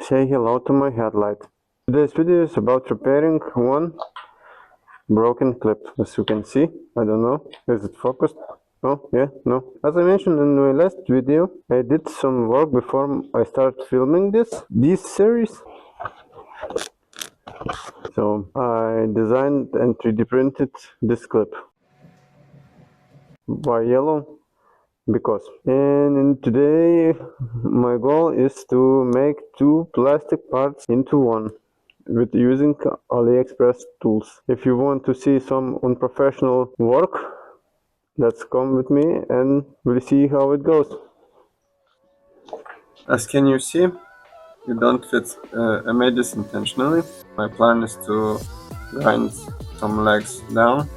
say hello to my headlight. Today's video is about repairing one broken clip. As you can see, I don't know, is it focused? Oh, yeah, no. As I mentioned in my last video, I did some work before I started filming this series. So I designed and 3D printed this clip. Why yellow? Because. And today my goal is to make two plastic parts into one with using AliExpress tools. If you want to see some unprofessional work, let's come with me and we'll see how it goes. As can you see, you don't fit I made this intentionally. My plan is to grind some legs down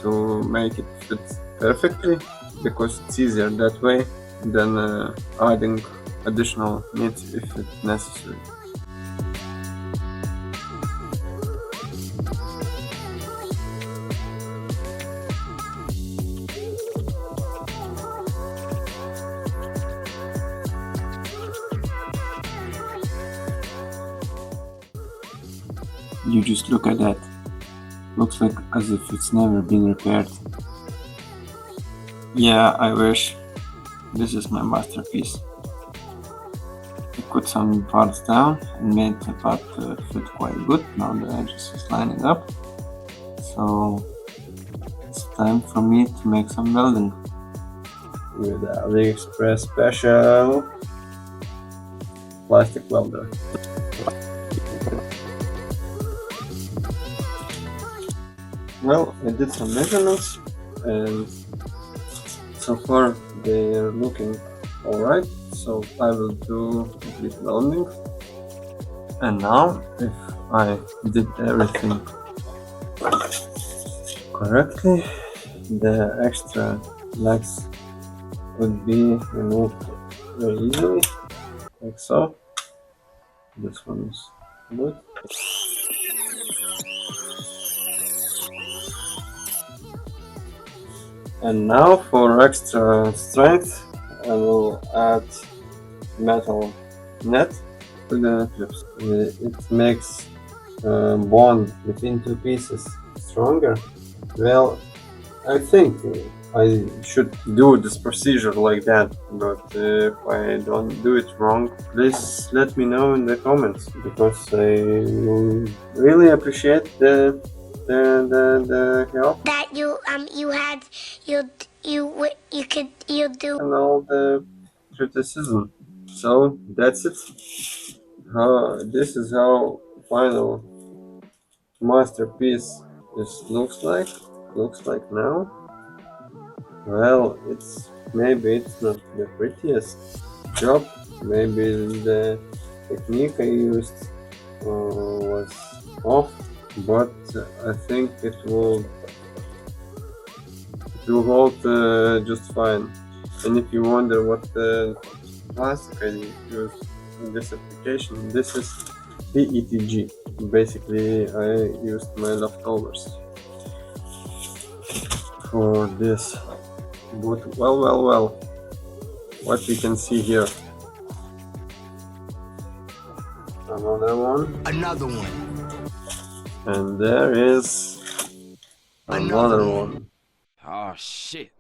to make it fit perfectly, because it's easier that way than adding additional meat if it's necessary. You just look at that. Looks like as if it's never been repaired. Yeah, I wish. This is my masterpiece. I put some parts down and made the part fit quite good. Now the edges is lining up. So it's time for me to make some welding with the AliExpress special plastic welder. Well, I did some measurements and so far they are looking alright, so I will do complete welding. And now, if I did everything correctly, the extra legs would be removed very easily, like so. This one is good. And now for extra strength, I will add metal net to the clips. It makes bond between two pieces stronger. Well, I think I should do this procedure like that, but if I don't do it wrong, please let me know in the comments, because I really appreciate the help that you do and all the criticism. So that's it. This is how final masterpiece looks like now. Well, maybe it's not the prettiest job. Maybe the technique I used was off, but I think it will hold just fine. And if you wonder what plastic I used in this application, this is PETG. Basically, I used my leftovers for this. But well, what we can see here. Another one. And there is another one. Oh shit,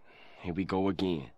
here we go again.